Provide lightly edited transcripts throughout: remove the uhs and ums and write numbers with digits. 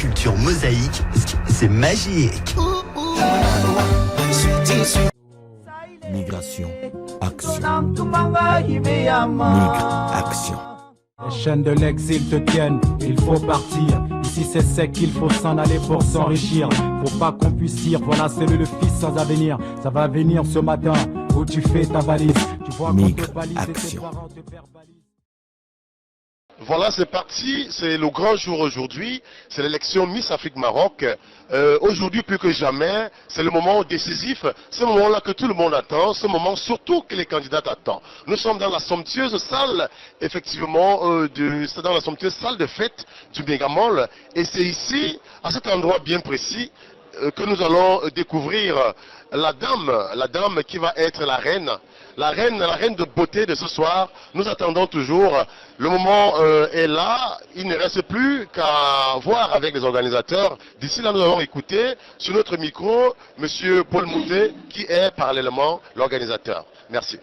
culture mosaïque, c'est magique. Migration, action. Migre, action. Les chaînes de l'exil te tiennent, il faut partir. Ici c'est sec, il faut s'en aller pour s'enrichir. Faut pas qu'on puisse dire, voilà c'est le fils sans avenir. Ça va venir ce matin où tu fais ta valise. Tu vois Migre, qu'on te balise et tes action. parents te verbalisent. Voilà, c'est parti, c'est le grand jour aujourd'hui, c'est l'élection Miss Afrique Maroc. Aujourd'hui, plus que jamais, c'est le moment décisif, ce moment-là que tout le monde attend, ce moment surtout que les candidats attendent. Nous sommes dans la somptueuse salle, effectivement, c'est dans la somptueuse salle de fête du Mégamall, et c'est ici, à cet endroit bien précis, que nous allons découvrir la dame qui va être la reine de beauté de ce soir. Nous attendons toujours. Le moment est là. Il ne reste plus qu'à voir avec les organisateurs. D'ici là, nous allons écouter sur notre micro Monsieur Paul Moutet, qui est parallèlement l'organisateur. Merci.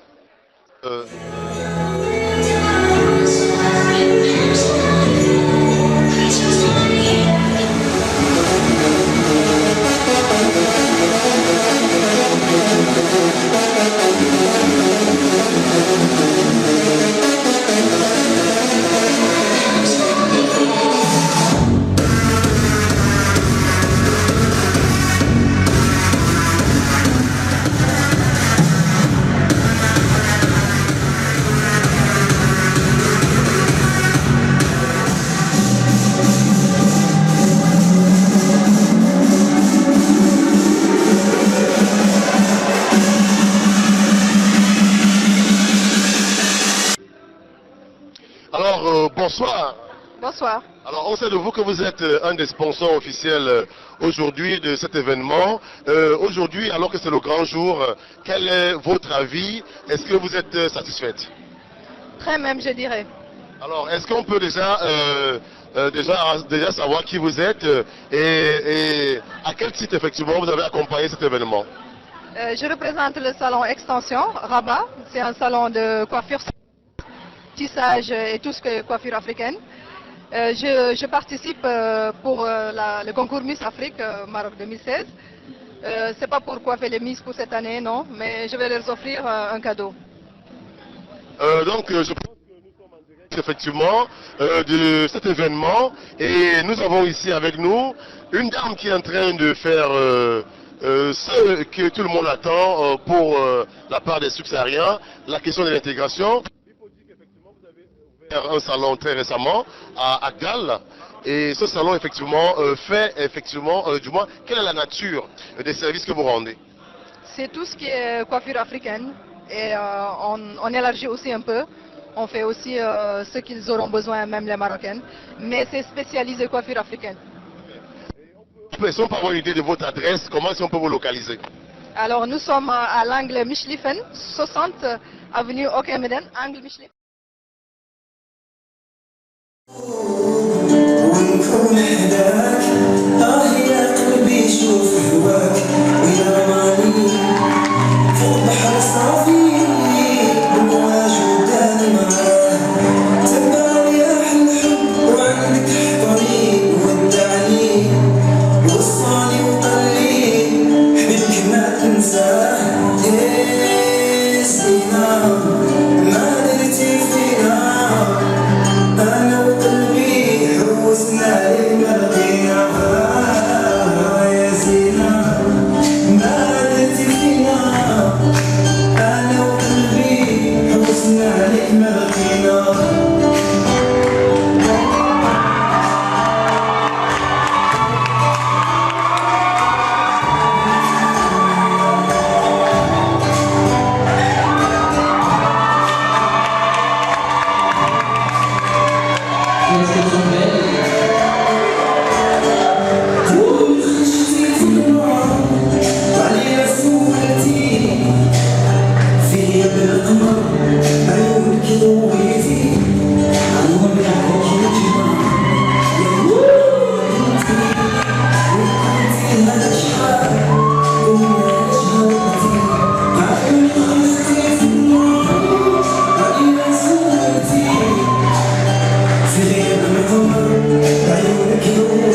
Alors, bonsoir. Bonsoir. Alors, on sait de vous que vous êtes un des sponsors officiels aujourd'hui de cet événement. Aujourd'hui, alors que c'est le grand jour, quel est votre avis? Est-ce que vous êtes satisfaite? Très même, je dirais. Alors, est-ce qu'on peut déjà savoir qui vous êtes et à quel titre, effectivement, vous avez accompagné cet événement? Je représente le salon Extension, Rabat. C'est un salon de coiffure, tissage et tout ce que coiffure africaine. Je participe pour le concours Miss Afrique Maroc 2016. C'est pas pour coiffer les Miss pour cette année, non, mais je vais leur offrir un cadeau. Donc, je pense que nous sommes en direct, effectivement, de cet événement. Et nous avons ici avec nous une dame qui est en train de faire ce que tout le monde attend pour la part des subsahariens, la question de l'intégration. Un salon très récemment à Galles, et ce salon effectivement du moins, quelle est la nature des services que vous rendez? C'est tout ce qui est coiffure africaine et on élargit aussi un peu. On fait aussi ce qu'ils auront besoin, même les Marocaines, mais c'est spécialisé coiffure africaine. Si on peut avoir une idée de votre adresse, comment est-ce qu'on peut vous localiser? Alors nous sommes à l'angle Michlifen, 60 avenue Okemeden, angle Michlifen. ونكون حداك يا قلبي شوف هواك ويا رماني فوق البحر صافي بالمواج وداني معاه تبع رياح الحب وعندك حضري ودعني وصاني وقلي حبيبك ما تنساه يا سينا ما درتي فينا أنا وقلبي حوسنا علينا لقينا يا زينة ما درتي فينا أنا وقلبي حوسنا علينا لقينا عيونك نور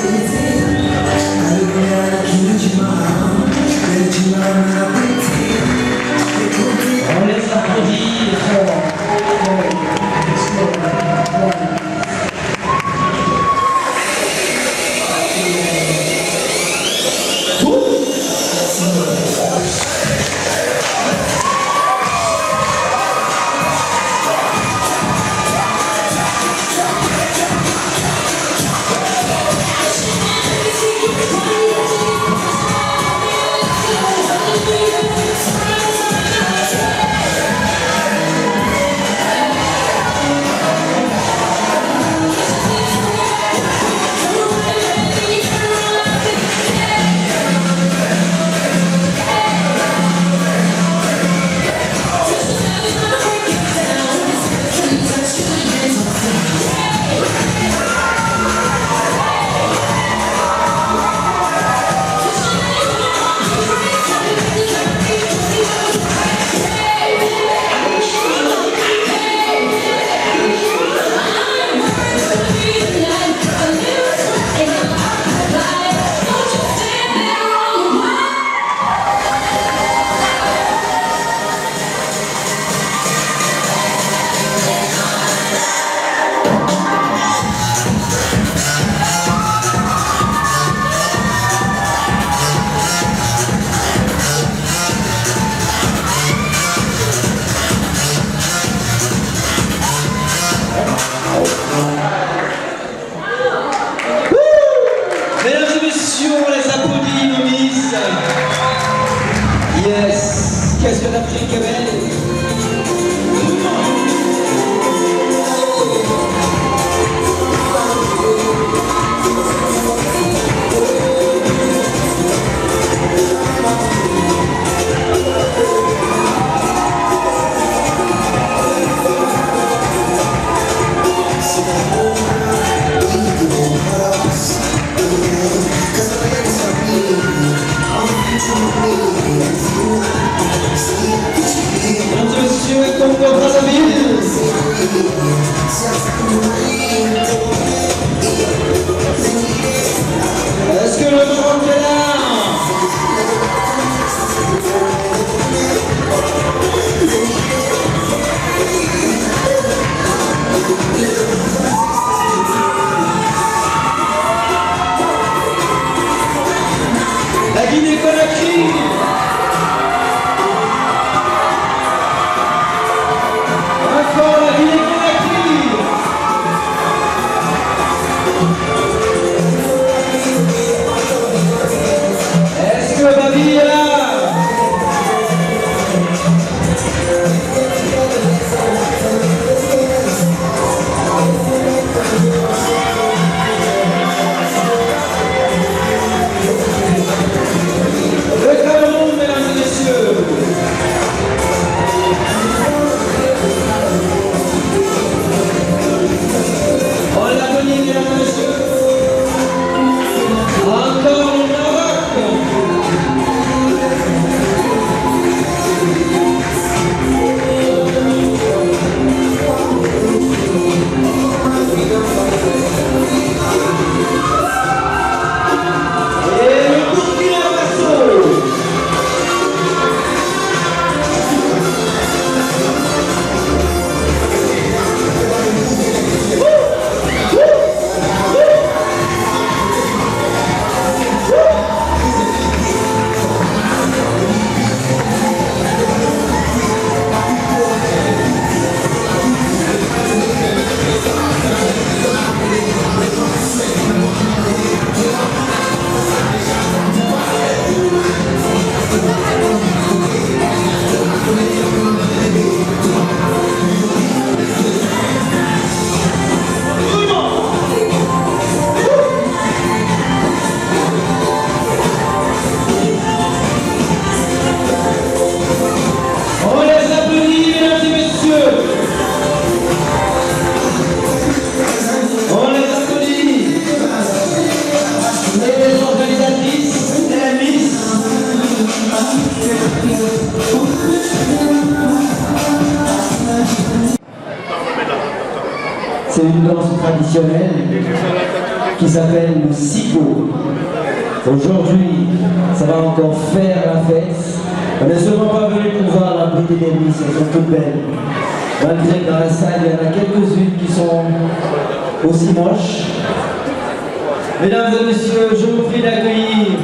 Yes. Qu'est-ce que l'Afrique est belle. Monsieur Congo Brazzaville. Est-ce que le Maroc est là? La Guinée-Conakry. Encore la Guinée-Conakry. Est-ce que Babi est là? Le Cameroun, mesdames et messieurs. En Laponie, mesdames et messieurs. Encore le Maroc. Et le Burkina Faso. On les applaudit, mesdames et messieurs. On les applaudit. Les organisatrices et la Miss. C'est une danse traditionnelle qui s'appelle le sigo. Aujourd'hui, ça va encore faire la fête. On n'est seulement pas venu pour voir la beauté des Miss, elles sont toutes belles. Malgré que dans la salle, il y en a quelques-unes qui sont aussi moches. Mesdames et messieurs, je vous prie d'accueillir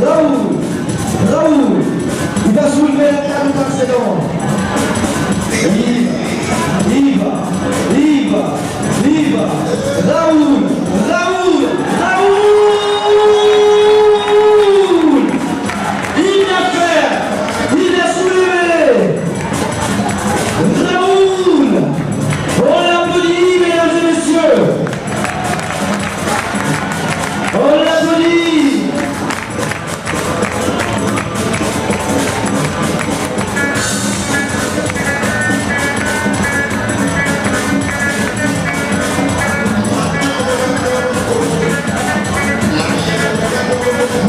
Raoul, il va soulever la table par ses dents. Liva, Raoul, il vient faire, il a soulevé. Raoul, on l'applaudit, mesdames et messieurs. On l'applaudit.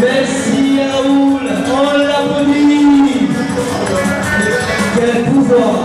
Merci Raoul, on l'applaudit. Quel pouvoir.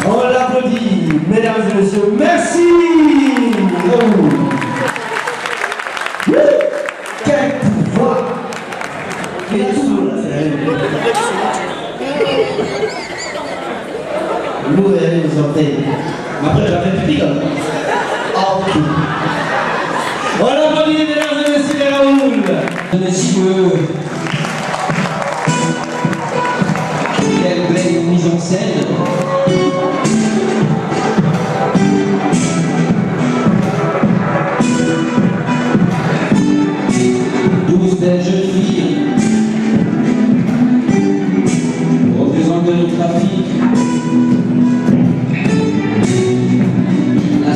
On l'applaudit, mesdames et messieurs. Merci. Quel pouvoir. Il est sourd là, c'est lourd et les orteils. Mais après, j'avais petit là. Ah, ok. On l'applaudit, mesdames et messieurs, Raoul. Quelle belle mise en scène. Belle jeune fille représente notre Afrique, la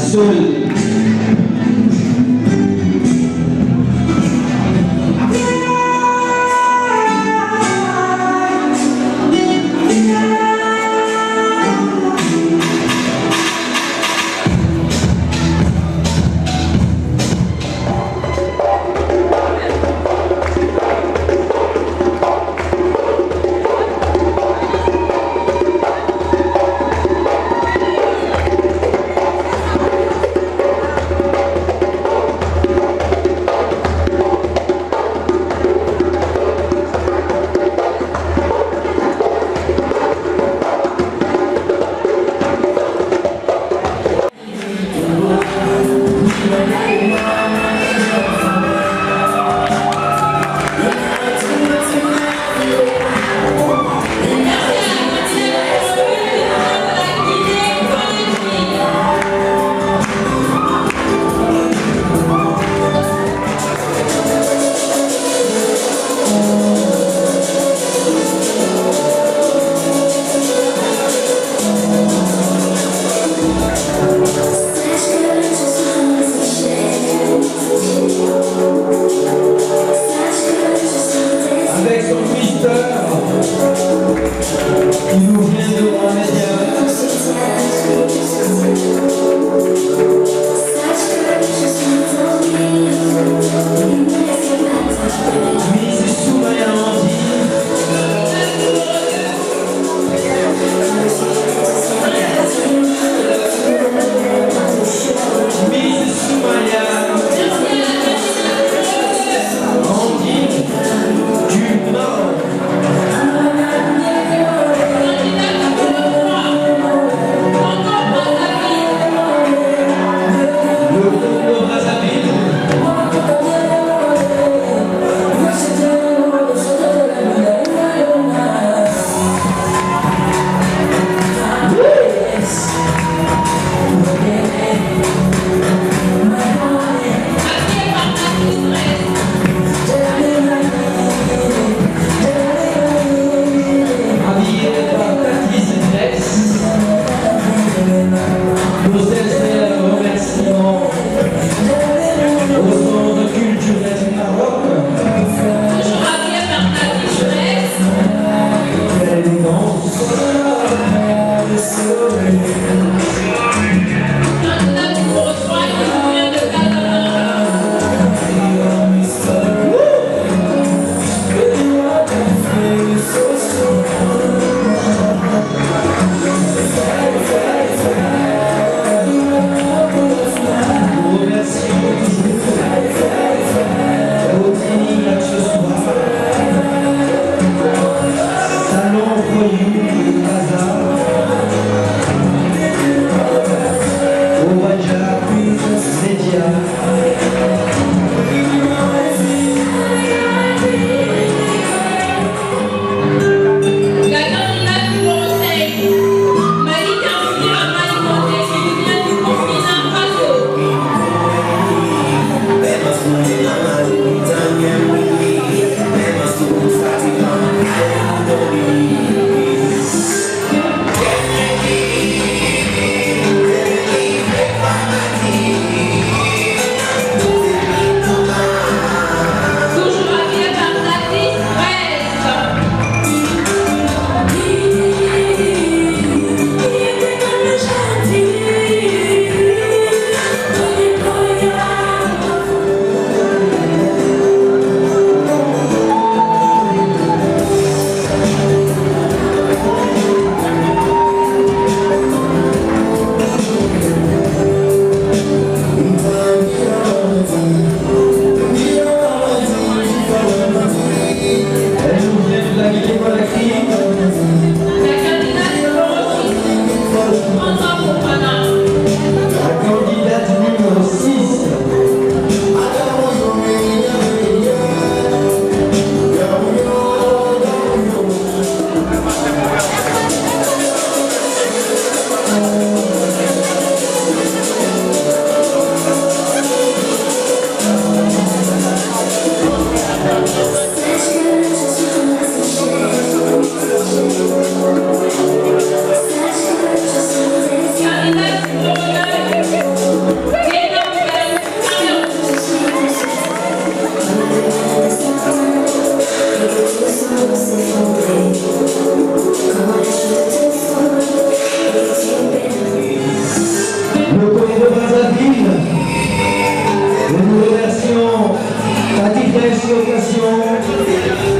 occasion,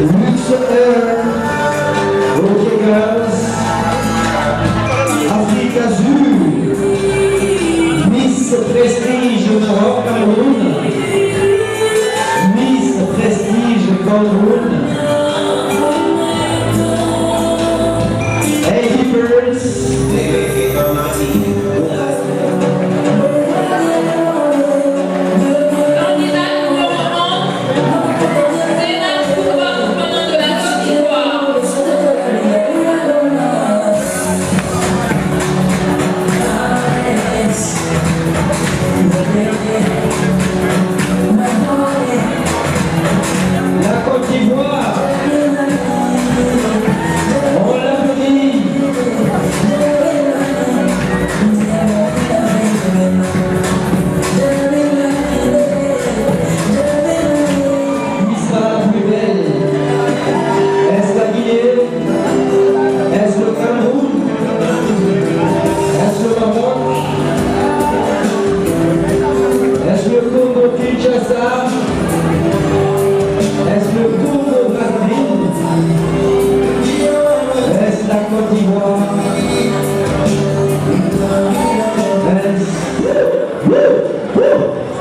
Luxe Air, OK Girls, Afrique Azur, Miss Prestige Maroc Cameroun, Miss Prestige Cameroun, Eddie Birds, la Côte d'Ivoire, on l'applaudit. Qui sera la plus belle? Est-ce la Guinée? Est-ce le Cameroun? Est-ce le Maroc? Est-ce le Congo-Kinshasa? Est-ce le Congo-Brazzaville? Est-ce la Côte d'Ivoire?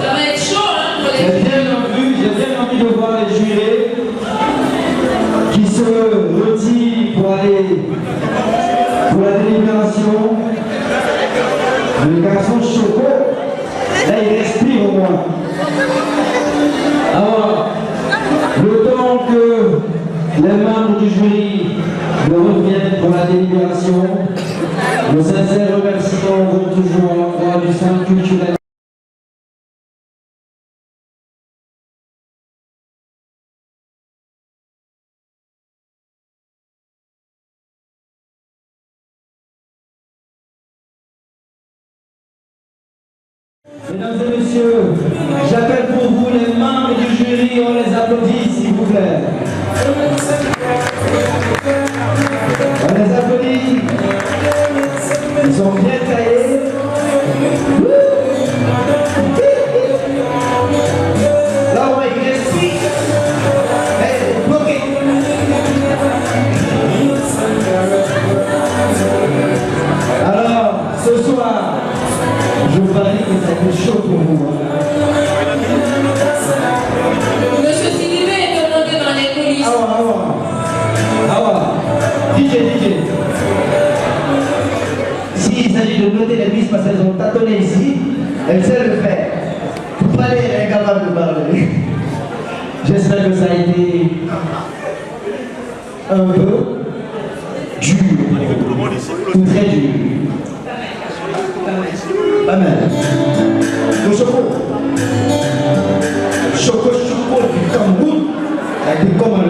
Ça va être chaud, hein, pour J'ai bien envie de voir les jurés qui se retirent pour aller pour la délibération. Le garçon Choco, là il respire au moins. Alors, le temps que les membres du jury reviennent pour la délibération, nos sincères remerciements vont toujours à l'endroit du centre culturel. Mesdames et messieurs, j'appelle pour vous les membres du jury, on les applaudit s'il vous plaît. On les applaudit. Ils sont bien taillés. Là on va écrire ici. Bloqué. Alors, ce soir, je vous parie que ça fait chaud pour vous. Monsieur Sidibé est demandé dans les coulisses. DJ. S'il s'agit de noter les pistes parce qu'elles ont tâtonné ici, elles savent le faire. Vous pas les incapables de parler. J'espère que ça a été un peu dur, ou très dur. Pas mal. Le Choco du Cameroun, ça a été comment?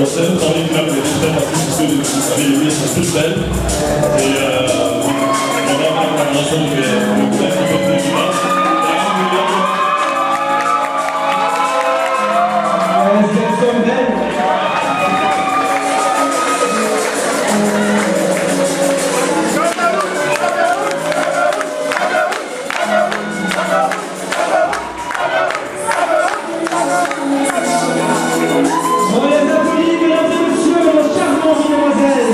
C'est notre envie de faire des très rapides, puisque vous savez, les miens sont toutes belles. Et on va voir la chanson de le groupe de Est-ce qu'elles sont belles? On les applaudit, mesdames et messieurs, nos charmantes demoiselles.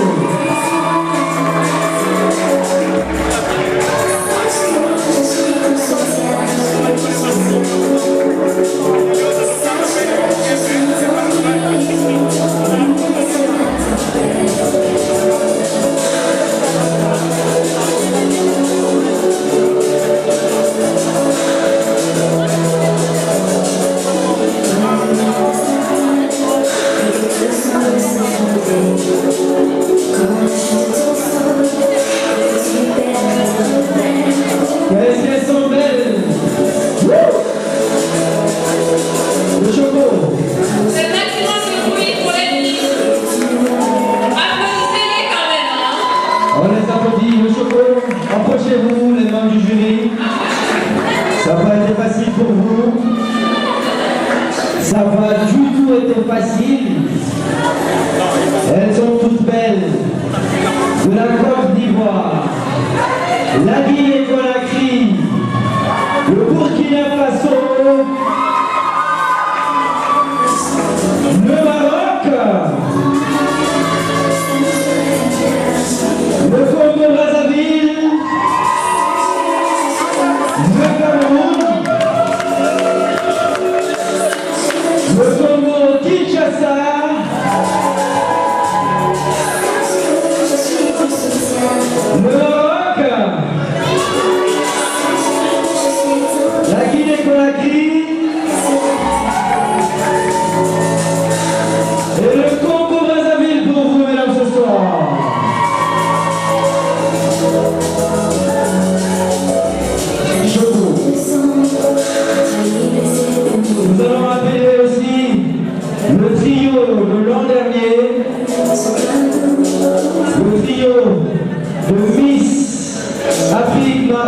Est-ce qu'elles sont belles? Le Choco. C'est le maximum de bruit pour les ministres. Applaudissez-les quand même, hein. On les applaudit. Le Choco, approchez-vous, les membres du jury. Ça n'a pas été facile pour vous. Ça n'a pas du tout été facile. Elles sont toutes belles. De la Côte d'Ivoire, la Guinée-Conakry, le Burkina Faso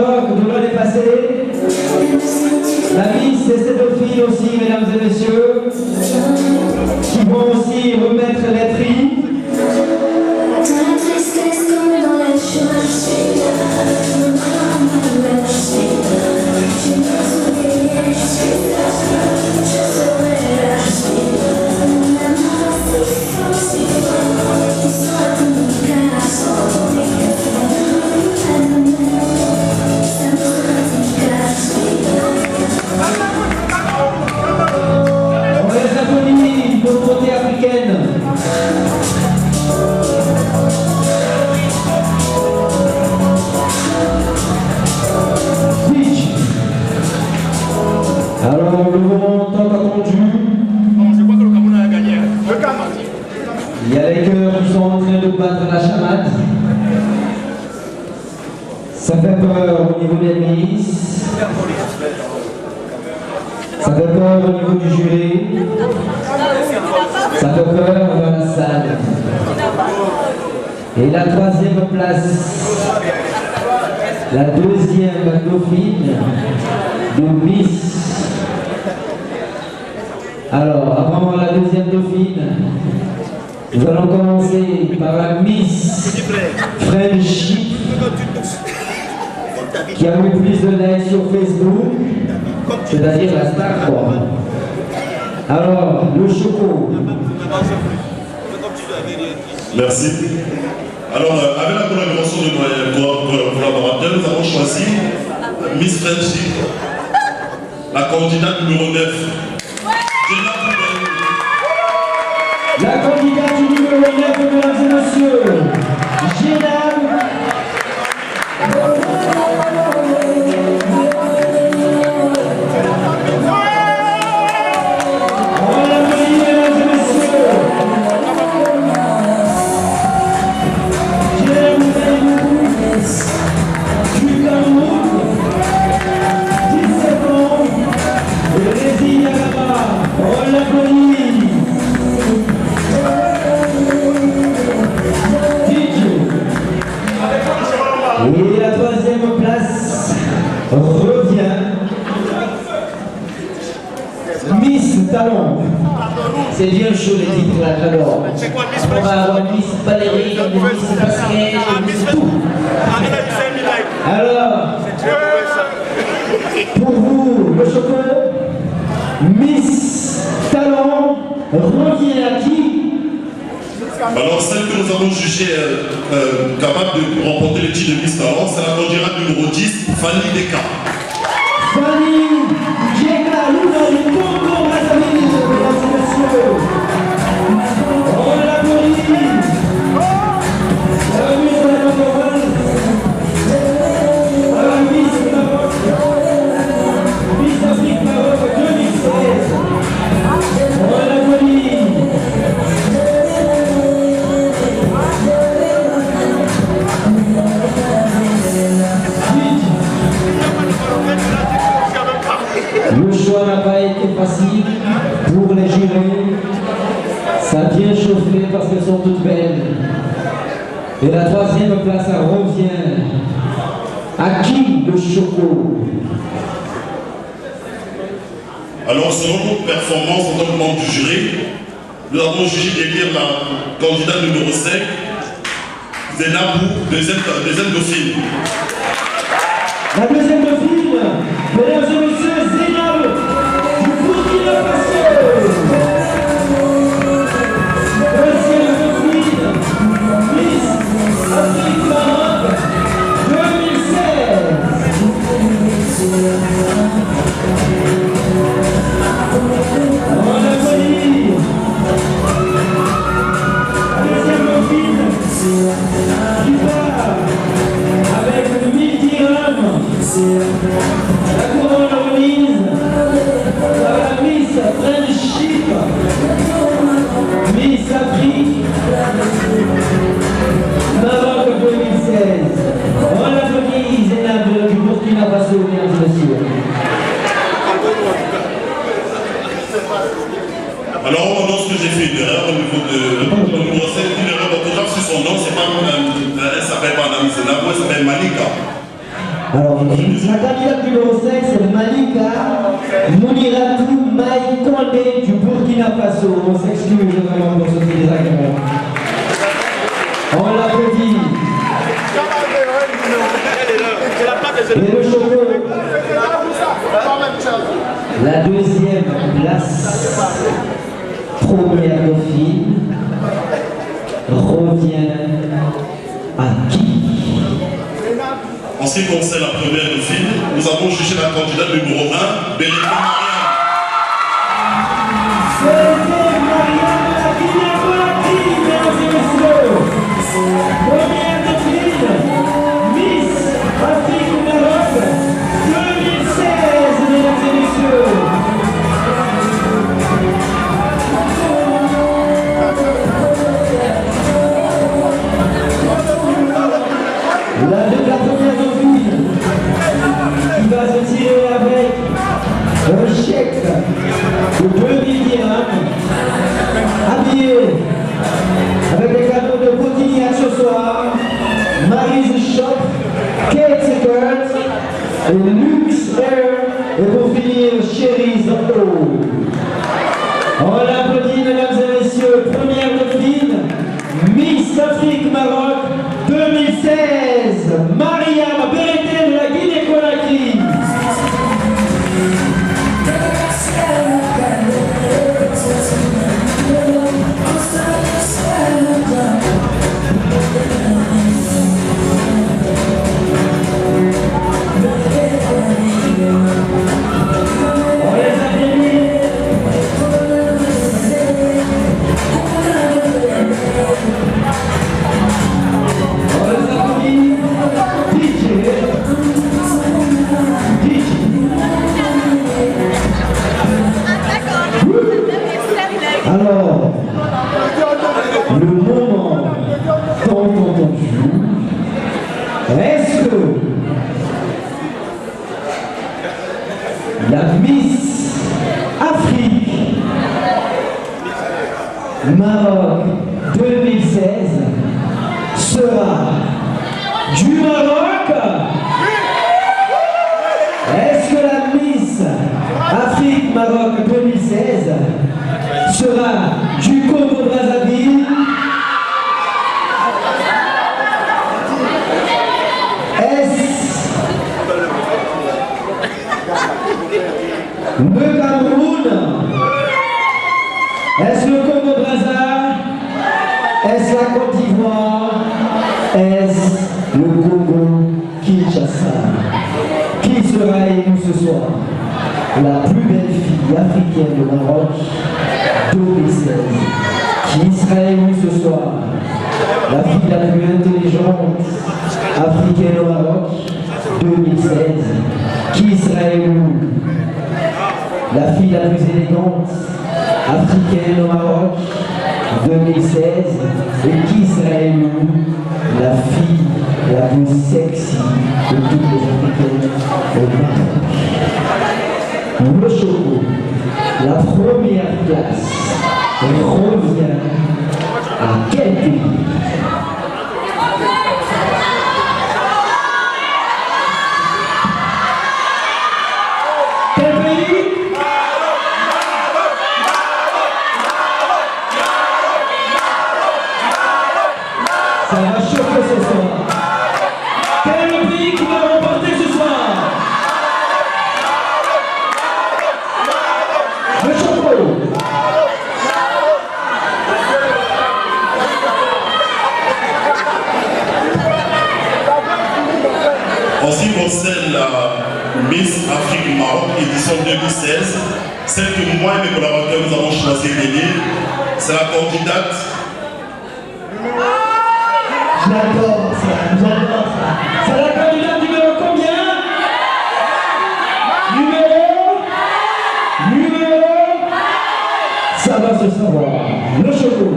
Maroc de l'année passée. La Miss et ses deux filles aussi, mesdames et messieurs, qui vont aussi remettre les tris. On les applaudit pour notre côté africaine. Alors, le moment tant attendu. Il y a les chœurs qui sont en train de battre la chamade. Ça fait peur au niveau des Miss. Ça fait peur au niveau du jury. Ça fait peur dans la salle. Et la troisième place, la deuxième dauphine de Miss. Alors, avant la deuxième dauphine, nous allons commencer par la Miss Friendship, qui a eu plus de likes sur Facebook, c'est-à-dire la star quoi. Alors, le Choco. Merci. Alors, avec la collaboration de nos collaborateurs, nous avons choisi Miss Friendship, la candidate numéro 9. La candidate numéro 9, mesdames et messieurs, Génam. Et la troisième place revient Miss Talon. C'est bien chaud les titres là, j'adore. On va avoir Miss Valérie, Miss Pascal, Miss tout. Alors, pour vous, le Choco, Miss Talon revient à qui? Alors, celle que nous avons jugée capable de remporter le titre de Miss Talent, c'est la candidate numéro 10, Fanny Deka. Fanny Deka, nous avons Congo Brazzaville, mesdames et messieurs. On l'applaudit. La Miss de la Maroc. La Miss Maroc. Miss Afrique Maroc 2016. On l'applaudit. Le choix n'a pas été facile pour les jurés. Ça a bien chauffé parce qu'elles sont toutes belles. Et la troisième place, ça revient à qui le Choco? Alors, selon notre performance en tant que membre du jury, nous avons jugé d'élire la candidate numéro 5, Zénabou, deuxième dauphine. La deuxième dauphine, mesdames et messieurs, Zénab du Burkina Faso. Deuxième dauphine, Miss Afrique Maroc 2016. On applaudit. Deuxième dauphine, qui part avec le 1000 dirhams. La couronne remise par la Miss Friendship, Miss Afrique Maroc 2016. On applaudit Zénab du Burkina Faso, mesdames et messieurs. Alors, on annonce que j'ai fait une erreur au niveau de numéro 5, une erreur d'orthographe sur son nom, c'est pas, elle s'appelle pas Madame Zénab, elle s'appelle Malika. Alors, la candidate numéro 5, c'est Malika Mouniratou Maïkonde du Burkina Faso. On s'excuse vraiment pour ce désagrément. On l'applaudit. Et le choco, la deuxième place, première dauphine, revient à qui? En ce qui concerne la première dauphine, nous avons jugé la candidate numéro 1, Bérénice Mariam. C'était Mariam la Guinée-Conakry, mesdames et messieurs. Première dauphine, Miss Afrique Maroc 2016, mesdames et messieurs. La première dauphine qui va se tirer avec un chèque de 2000 dirhams, habillé avec des cadeaux de boutique accessoires, Mary's Shop, Kate Secret et Luxe Air, et pour finir, Chérie Zanto. On l'applaudit, mesdames et messieurs, première dauphine, Miss Afrique Maroc 2016, Mariam Bérété de la Guinée-Conakry. Alors, le moment tant entendu, est-ce que la Miss Afrique Maroc 2016 sera du Maroc? Est-ce que la Miss Afrique Maroc 2016 sera du Congo-Brazzaville? Est-ce le Cameroun? Est-ce le Congo-Brazza? Est-ce la Côte d'Ivoire? Est-ce le Congo-Kinshasa? Qui sera élu ce soir la plus belle fille africaine de Maroc 2016? Qui sera élue ce soir la fille la plus intelligente africaine au Maroc 2016? Qui sera élue la fille la plus élégante africaine au Maroc 2016? Et qui sera élue la fille la plus sexy de toutes les africaines au Maroc? Le choco, la première place, revient à quel pays? Quel pays? Ça va chauffer ce soir. Quel est le pays qui va remporter ce soir? Le choco. En ce qui concerne la Miss Afrique Maroc édition 2016, celle que moi et mes collaborateurs nous avons choisi d'élire, c'est la candidate. J'adore ça, j'adore ça. C'est la candidate numéro combien? Numéro ça va se savoir. Le choco.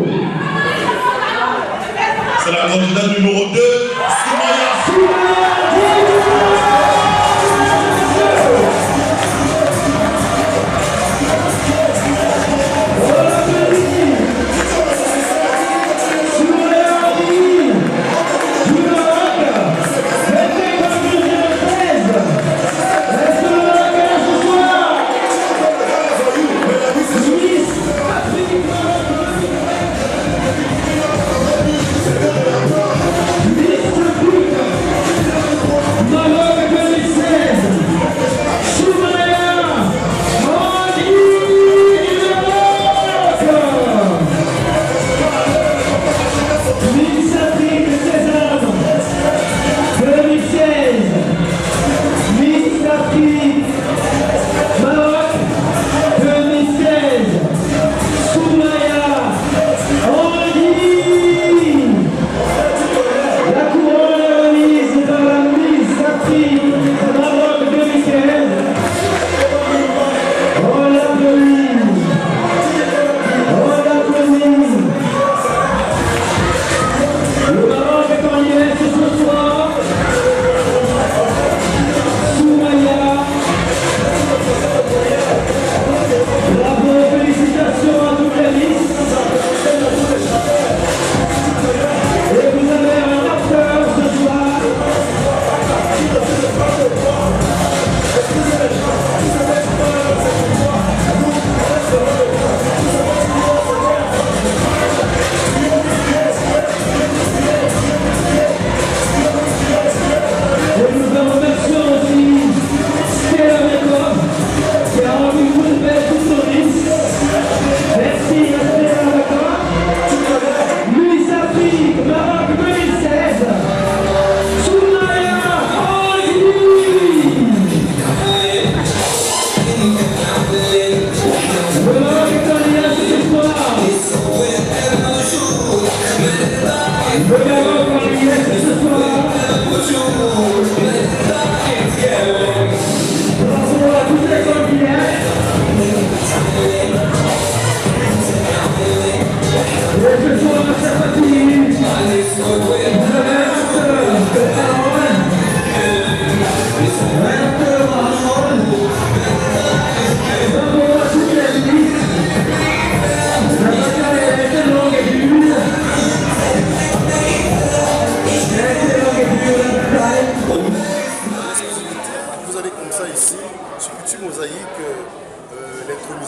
C'est la candidate numéro 2, Soumaya.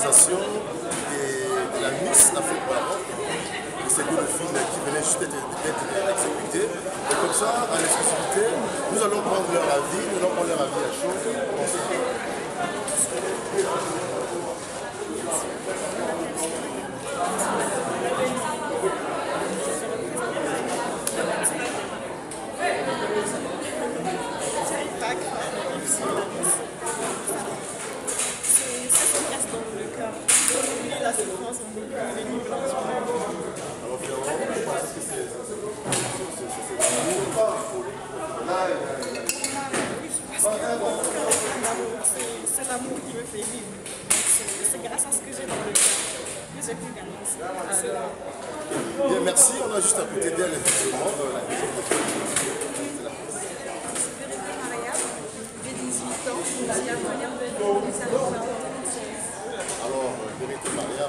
l'organisation de la Miss Afrique Maroc. C'est deux filles qui venaient juste d'être exécutées. Et comme ça, en exclusivité, nous allons prendre leur avis, nous allons prendre leur avis à chaud. C'est l'amour qui me fait vivre. C'est grâce à ce que j'ai dans le cœur que j'ai pu gagner ça. Bien, merci. On a juste à côté d'elle, effectivement. J'ai 18 ans, je suis à moyen de alors, vérité Maria,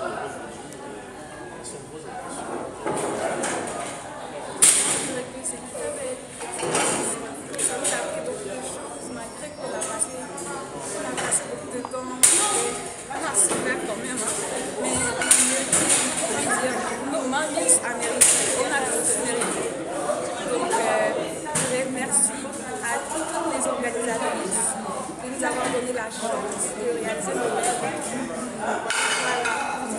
la chance de réaliser nos rêves. Voilà.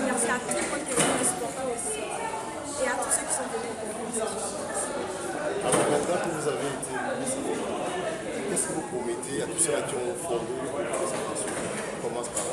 Merci à tout le monde qui est venu supporter aussi et à tous ceux qui sont venus pour nous. Alors maintenant que vous avez été qu'est-ce que vous promettez à tous ceux qui ont formé cette présentation? On commence par là.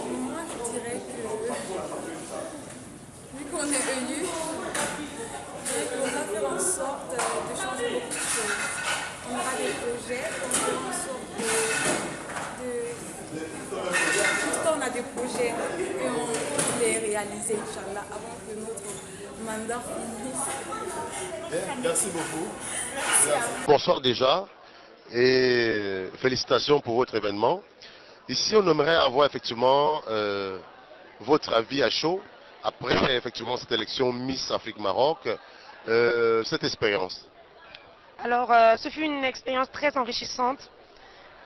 Moi, je dirais que, vu qu'on est venu, on va faire en sorte de changer beaucoup de choses. On aura des projets, on va faire en sorte tout le temps, on a des projets et on peut les réaliser, Inch'Allah, avant que notre mandat finisse. Merci beaucoup. Bonsoir déjà et félicitations pour votre événement. Ici, on aimerait avoir effectivement votre avis à chaud après effectivement cette élection Miss Afrique Maroc, cette expérience. Alors, ce fut une expérience très enrichissante.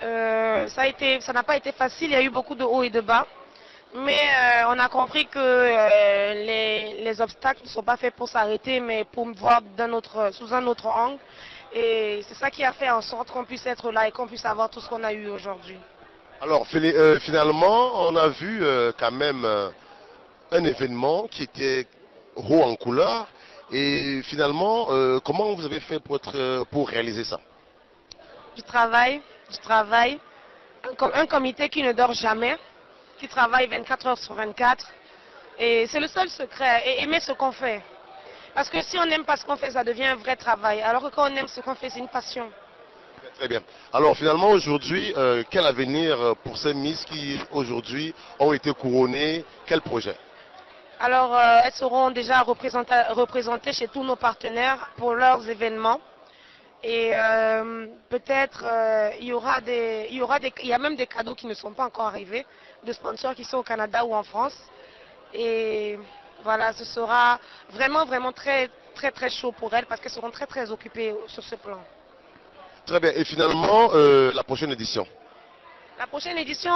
Ça n'a pas été facile, il y a eu beaucoup de hauts et de bas. Mais on a compris que les obstacles ne sont pas faits pour s'arrêter, mais pour me voir sous un autre angle. Et c'est ça qui a fait en sorte qu'on puisse être là et qu'on puisse avoir tout ce qu'on a eu aujourd'hui. Alors finalement, on a vu quand même un événement qui était haut en couleur. Et finalement, comment vous avez fait pour réaliser ça? Du travail, un comité qui ne dort jamais, qui travaille 24 heures sur 24. Et c'est le seul secret, et aimer ce qu'on fait. Parce que si on n'aime pas ce qu'on fait, ça devient un vrai travail. Alors que quand on aime ce qu'on fait, c'est une passion. Très bien. Alors finalement, aujourd'hui, quel avenir pour ces Miss qui aujourd'hui ont été couronnées? Quel projet? Alors, elles seront déjà représentées chez tous nos partenaires pour leurs événements. Et peut-être il y a même des cadeaux qui ne sont pas encore arrivés, de sponsors qui sont au Canada ou en France. Et voilà, ce sera vraiment très chaud pour elles parce qu'elles seront très occupées sur ce plan. Très bien. Et finalement, la prochaine édition? La prochaine édition,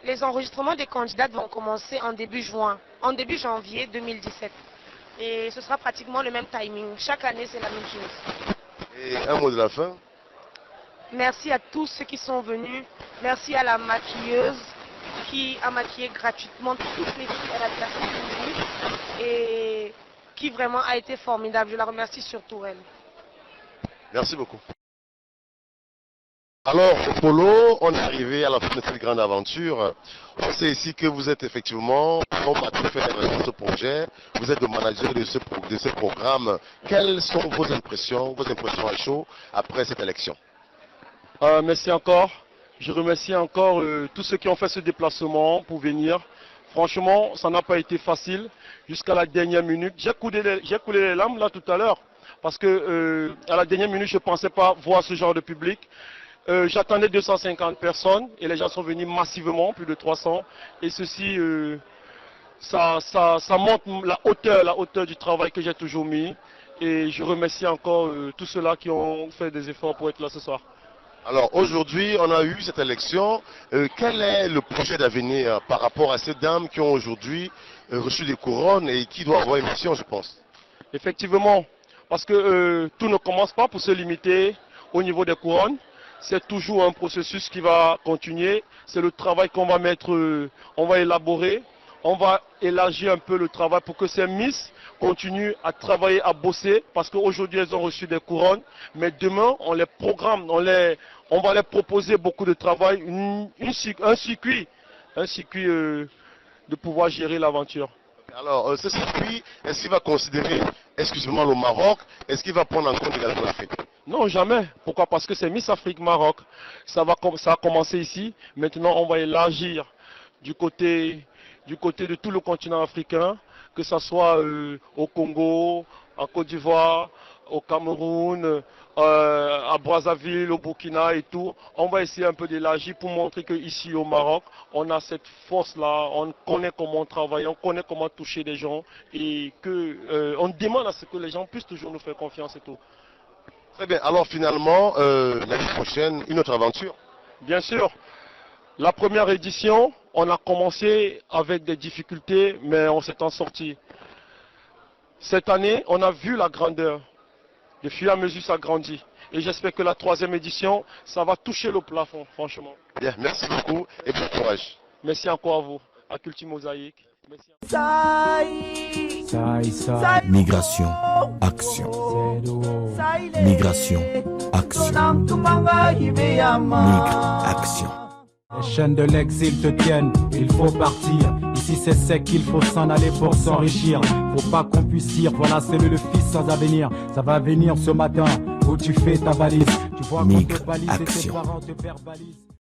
les enregistrements des candidates vont commencer en début janvier 2017. Et ce sera pratiquement le même timing. Chaque année, c'est la même chose. Et un mot de la fin? Merci à tous ceux qui sont venus. Merci à la maquilleuse qui a maquillé gratuitement toutes les filles à la personne et qui vraiment a été formidable. Je la remercie surtout elle. Merci beaucoup. Alors, Polo, on est arrivé à la fin de cette grande aventure. On sait ici que vous êtes effectivement, on va tout faire dans ce projet, vous êtes le manager de ce programme. Quelles sont vos impressions à chaud après cette élection? Merci encore. Je remercie encore tous ceux qui ont fait ce déplacement pour venir. Franchement, ça n'a pas été facile jusqu'à la dernière minute. J'ai coulé les larmes là tout à l'heure parce que à la dernière minute, je ne pensais pas voir ce genre de public. J'attendais 250 personnes et les gens sont venus massivement, plus de 300. Et ceci, ça montre la hauteur du travail que j'ai toujours mis. Et je remercie encore tous ceux-là qui ont fait des efforts pour être là ce soir. Alors aujourd'hui, on a eu cette élection. Quel est le projet d'avenir par rapport à ces dames qui ont aujourd'hui reçu des couronnes et qui doivent avoir une mission, je pense? Effectivement, parce que tout ne commence pas pour se limiter au niveau des couronnes. C'est toujours un processus qui va continuer. C'est le travail qu'on va mettre, on va élaborer. On va élargir un peu le travail pour que ces Miss continuent à travailler, à bosser, parce qu'aujourd'hui elles ont reçu des couronnes, mais demain on les programme, on va les proposer beaucoup de travail, un circuit de pouvoir gérer l'aventure. Alors ce circuit, est-ce qu'il va considérer exclusivement le Maroc? Est-ce qu'il va prendre en compte également l'Afrique? Non, jamais. Pourquoi? Parce que c'est Miss Afrique Maroc. Ça a commencé ici. Maintenant on va élargir du côté de tout le continent africain, que ce soit au Congo, en Côte d'Ivoire, au Cameroun, à Brazzaville, au Burkina et tout. On va essayer un peu d'élargir pour montrer qu'ici au Maroc, on a cette force-là, on connaît comment travailler, on connaît comment toucher les gens et qu'on demande à ce que les gens puissent toujours nous faire confiance et tout. Très bien, alors finalement, l'année prochaine, une autre aventure? Bien sûr. La première édition, on a commencé avec des difficultés, mais on s'est en sorti. Cette année, on a vu la grandeur. De fur et à mesure, ça grandit. Et j'espère que la troisième édition, ça va toucher le plafond, franchement. Bien, merci beaucoup et bon courage. Merci encore à vous, à Culture Mosaïque. Merci. Migration, action. Migration, action. Migre, action. Les chaînes de l'exil te tiennent, il faut partir. Ici c'est sec, il faut s'en aller pour s'enrichir. Faut pas qu'on puisse dire, voilà c'est le fils sans avenir. Ça va venir ce matin où tu fais ta valise. Tu vois qu'on te balise et tes parents te verbalisent.